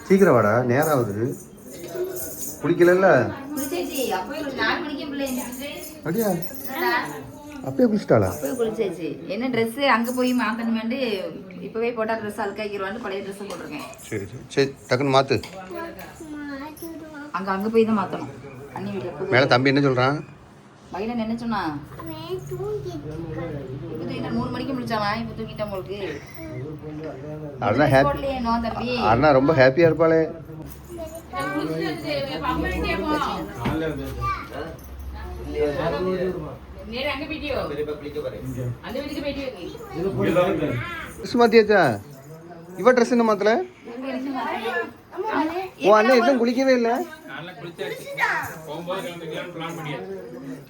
சீக்கிரம் வாடா, நேரம் ஆகுது. குளிக்கல அப்படியா? அப்பயே குளிச்சிட்டாளா? அப்பயே குளிச்சாச்சு. என்ன ட்ரெஸ் அங்க போய் மாத்தணுமேண்டு இப்பவே போட்டா ட்ரெஸ் அழுக்காக்கிடுவான்னு பழைய ட்ரெஸ் போட்டிருக்கேன். சரி சரி சரி, டக்குன்னு மாத்து. அங்க போய் தான் மாத்தணும். அண்ணி வீட்டுல மேல தம்பி என்ன சொல்றான்? பையனை என்ன சொன்னா? இப்போ 3 மணிக்கு முடிச்சாவா? இப்போ தூங்கிட்டா உங்களுக்கு? அண்ணா ரொம்ப ஹாப்பியா இருப்பாளே. மாத்தியாச்சா? இவ ட்ரெஸ் என்ன மாத்தல? ஓ அண்ணா எதுவும் குளிக்கவே இல்லை.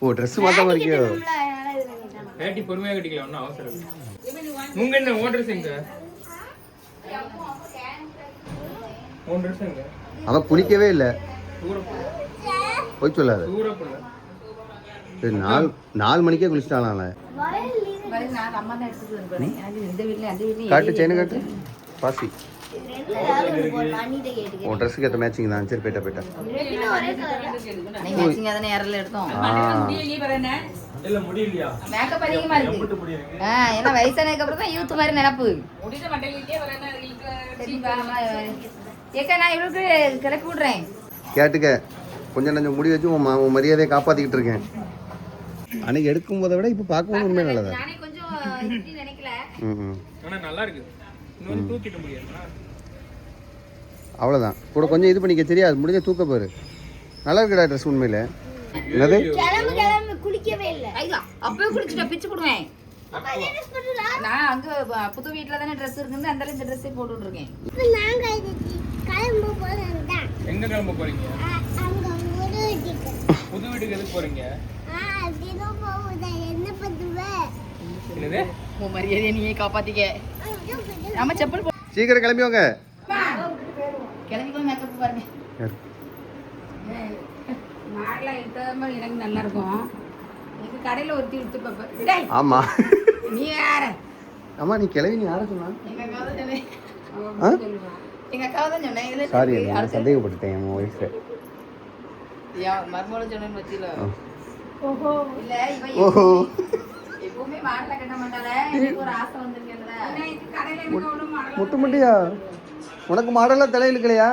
ஓ ட்ரெஸ் மாத்தாம இருக்கியோ? பொறுமையா கட்டிக்கலாம், ஒன்றும் அவசரம் இல்லை. உங்க என்ன ஓட்ரஸ் எங்க? அவன் குளிக்கவே இல்லை. போய் சொல்லாத. சரி, 4 மணிக்கே குளிச்சிட்டான். காட்டு செயினு காட்டு. பாசி உன் ட்ரெஸ்ஸுக்கு ஏற்ற மேட்சிங் தான். சரி போயிட்டா. மேக்கப் அதிகமா இருக்கு. ஏன்னா வயசானதுக்கு அப்புறம் தான் யூத் மாதிரி நினப்பு. ஏக்கா நான் இவளுக்கு கிளப்பி விடுறேன். கேட்டுக்க, கொஞ்சம் கொஞ்சம் முடி வச்சு உன் மரியாதையை காப்பாத்திக்கிட்டு இருக்கேன். அன்னைக்கு எடுக்கும் போதை விட இப்போ பார்க்கும்போது உண்மையாக நல்லதா? நானே கொஞ்சம் நினைக்கல. நல்லா இருக்கு. இன்னொரு தூக்கிட முடியாது. அவ்வளோதான். கூட கொஞ்சம் இது பண்ணிக்க. தெரியாது முடிஞ்ச தூக்க பாரு. நல்லா இருக்குடா ட்ரெஸ் உண்மையில. என்னது குளிக்கவே இல்லை. அப்பவே குளிச்சுட்டா பிச்சு போடுவேன். நான் அங்க புது வீட்டுல தானே ட்ரெஸ் இருக்குது, அந்த இந்த ட்ரெஸ்ஸே போட்டுட்டு இருக்கேன். எங்க கிளம்ப போறீங்க? புது வீட்டுக்கு எதுக்கு போறீங்க? உன் மரியாதையை நீயே காப்பாத்திக்க. நம்ம செப்பல் சீக்கிரம் கிளம்பி வாங்க. கிளம்பிக்கோ. மேக்கப் பாருங்க. மாடலாம் எடுத்தாம எனக்கு நல்லா இருக்கும். எங்க கடையில ஒருத்தி எடுத்து பாப்பேன். ஆமா நீ யார? அம்மா நீ கிளம்பி நீ யார சொன்னா? எங்க அக்காவை தான் சொன்னேன். எங்க அக்காவை தான் சொன்னேன். சாரி, நான் சந்தேகப்பட்டுட்டேன் என் ஒய்ஃபை. மர்மோல சொன்னேன்னு வச்சில. ஓஹோ இல்ல ஓஹோ எப்பவுமே மாடல கட்ட மாட்டாளே. எனக்கு ஒரு ஆசை வந்திருக்கேன்ல. இது கடையில எனக்கு அவ்வளவு மாடல் முட்டு முட்டியா? உனக்கு மாடலாம் தலை இழுக்கலையா?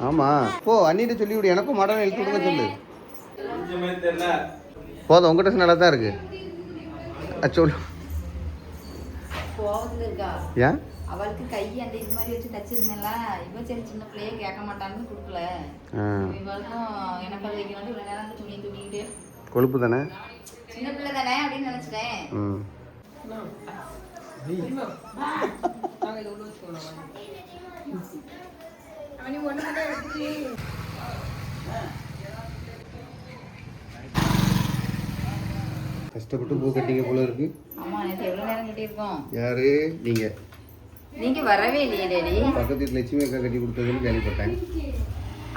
ஆமா போ, அண்ணிட்ட சொல்லி விடு. எனக்கும் மாடலாம் இழுத்து விடுங்க சொல்லு. போதும், உங்க ட்ரெஸ் நல்லா தான் இருக்கு. சொல்லு. ஏன் அவளுக்கு கை அந்த இது மாதிரி வச்சு தச்சிருந்தேன்ல. இவ சரி சின்ன பிள்ளையே கேட்க மாட்டான்னு கொடுக்கல. இவளுக்கும் எனக்கு அது வைக்கணும். இவ்வளோ நேரம் துணி துணிக்கிட்டு கொழுப்பு தானே, சின்ன பிள்ளை தானே அப்படின்னு நினைச்சிட்டேன். கஷ்டப்பட்டு பூ கட்டிங்க போல இருக்கு. ஆமா, நேற்று எவ்வளோ நேரம் கட்டியிருக்கோம். யாரு நீங்க? நீங்க வரவே இல்லையே டேடி. பக்கத்து வீட்டு லட்சுமி அக்கா கட்டி கொடுத்ததுன்னு கேள்விப்பட்டேன்.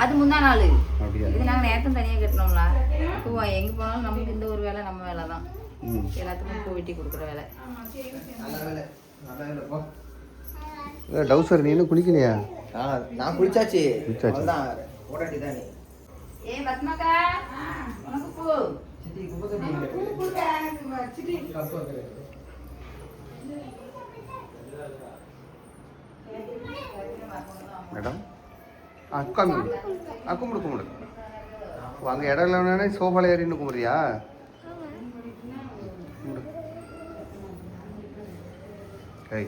அது முந்தா நாள். அப்படியா? இது நாங்கள் நேரத்தும் தனியாக கட்டினோம்ல. இப்போ எங்கே போனாலும் நமக்கு இந்த ஒரு வேலை நம்ம வேலை தான். எல்லாத்துக்கும் பூ வெட்டி கொடுக்குற வேலை. டவுசர் நீ இன்னும் குளிக்கலையா? நான் குளிச்சாச்சு. ஏ பத்மாக்கா, உனக்கு பூ மேடம் கும்பிடு கும்பிடு. அங்கே இடம் இல்லைன்னா சோஃபால ஏறின்னு கும்பிட்றியா? கை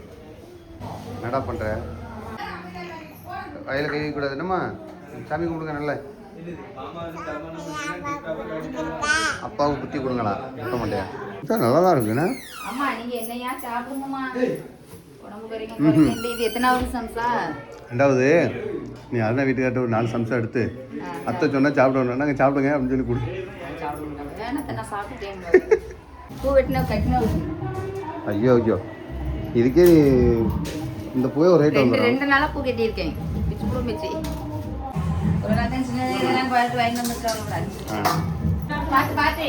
என்னடா பண்ணுற? வயலில் கை கூடாது என்னம்மா? சாமி கும்பிடுங்க. நல்ல அப்பாவுக்கு புத்தி கொடுங்களா? கொடுக்க மாட்டேன். நல்லா தான் இருக்குண்ணா. அம்மா நீங்கள் என்னையா சாப்பிடுங்கம்மா. உடம்பு குறைங்க. இது எத்தனாவது சம்சா? 2வது. நீ அதான் வீட்டுக்கார்ட்ட ஒரு 4 சம்சா எடுத்து அத்தை சொன்னால் சாப்பிடுவோம். நாங்கள் சாப்பிடுங்க அப்படின்னு சொல்லி கொடு. நான் சாப்பிட்டேன். பூ வெட்டினா கட்டினா. ஐயோ ஐயோ, இதுக்கே இந்த பூவே ஒரு ரேட் வந்து 2 நாளாக பூ கட்டியிருக்கேன். பிச்சு பூ மிச்சு ஒரு நாள் சின்ன இதெல்லாம் பார்த்து வாங்கி வந்துருக்காங்க. பார்த்து பார்த்து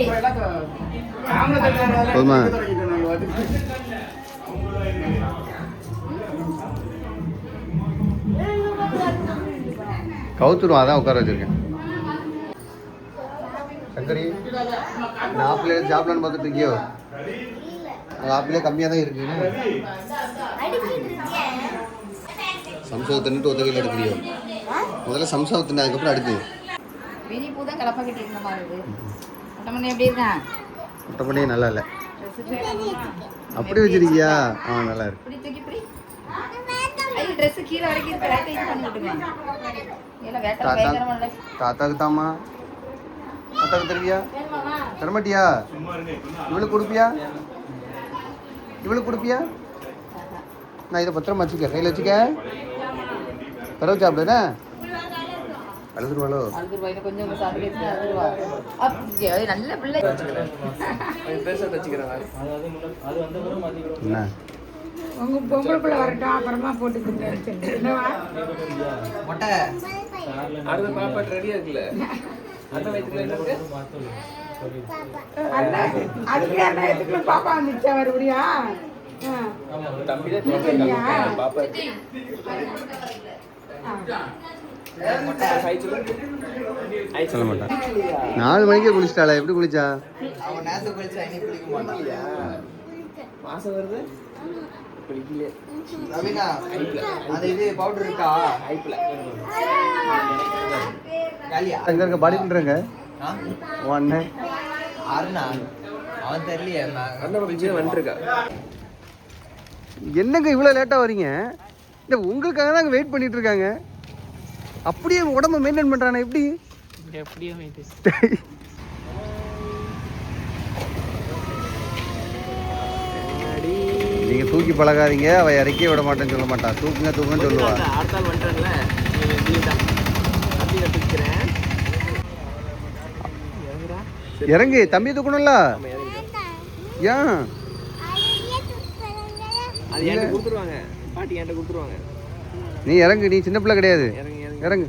போதுமா? கவுத்துருவோம், அதான் உட்கார வச்சிருக்கேன். சங்கரி, இந்த ஆப்பிள் எடுத்து சாப்பிடலான்னு பார்த்துட்டு இருக்கியோ? அந்த ஆப்பிளே கம்மியாக தான் இருக்கு. சம்சாவை தின்னுட்டு உதவியில் எடுக்கிறியோ? முதல்ல சம்சாவை தின்னு, அதுக்கப்புறம் அடுத்து வெளியே பூ தான் கலப்பாக்கிட்டு இருந்த மாதிரி இருக்கு. முட்டை எப்படி இருக்கான்? முட்டை பண்ணியே நல்லா இல்லை. அப்படி வச்சிருக்கியா? ஆ, நல்லா இருக்கு. இப்படி தூக்கி இப்படி ஐயோ ட்ரெஸ் கீழே வரைக்கும் இருக்கு. ரைட் இது பண்ணி விட்டுங்க. இல்ல வேட்டை பயங்கரமா இல்லை. தாத்தாக்கு தாமா? தாத்தாக்கு தருவியா? தரமாட்டியா? இவளுக்கு கொடுப்பியா? இவளுக்கு கொடுப்பியா? நான் இதை பத்திரமா வச்சுக்க, கையில் வச்சுக்க. தரவு சாப்பிடுறேன். அழுதுருவாளோ? அழுதுருவா. இன்னும் கொஞ்சம் சாப்பிட்டு அழுதுருவா. நல்ல பிள்ளை. என்ன உங்க பொம்பளை பிள்ளை வரட்டும், அப்புறமா போட்டுக்கிட்டு என்னவா மொட்டை அடுத்த பாப்பா ரெடியா இருக்குல்ல? அதுக்கு எதுக்குள்ள பாப்பா வந்துச்சா மறுபடியா? சொல்ல மாட்டான். 4 மணிக்கே குளிச்சிட்டாளா? எப்படி குளிச்சா? அவன் நேரத்தை குளிச்சா இன்னைக்கு குளிக்க மாட்டாளியா? மாசம் வருது குளிக்கல. ரவீனா, அந்த இது பவுடர் இருக்கா? ஐப்ல காலியா? அங்க இருக்க பாடி பண்றங்க ஒண்ணே அருணா அவன் தெரியலையே. அண்ணா விஜய் வந்துருக்கா. என்னங்க இவ்வளவு லேட்டா வரீங்க? இல்ல உங்களுக்காக தான் வெயிட் பண்ணிட்டு இருக்காங்க. அப்படியே உடம்ப மெயின்டைன் பண்றானே எப்படி? எப்படியோ மெயின்டைன். நீங்க தூக்கி பழகாதீங்க, அவ இறக்கியே விட மாட்டேன்னு சொல்ல மாட்டா. தூக்குங்க தூக்குன்னு சொல்லுவா. அடுத்தால் வந்துட்டேன்ல, அப்படி கற்றுக்கிறேன். இறங்கு, தம்பி தூக்கணும்ல. ஏன்? அது என்கிட்ட கொடுத்துருவாங்க, பாட்டி என்கிட்ட கொடுத்துருவாங்க. நீ இறங்கு, நீ சின்ன பிள்ளை கிடையாது. இறங்கு.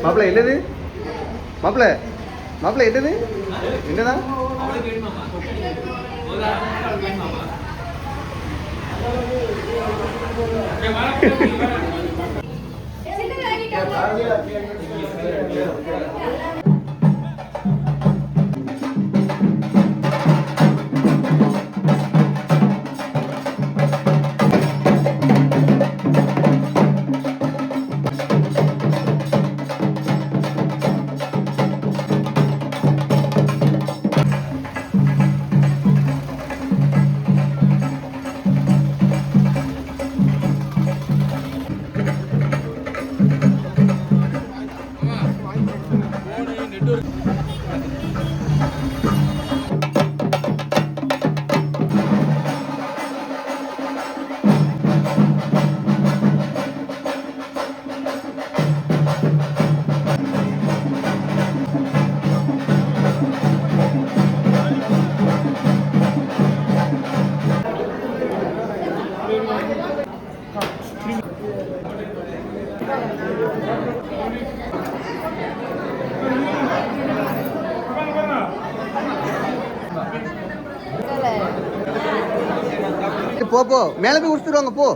மாப்பிள்ள என்னது? மாப்பிள்ள மாப்பிள்ள என்னது? என்னடா? போ போ, மேலே போய் உடுத்துருவாங்க போ.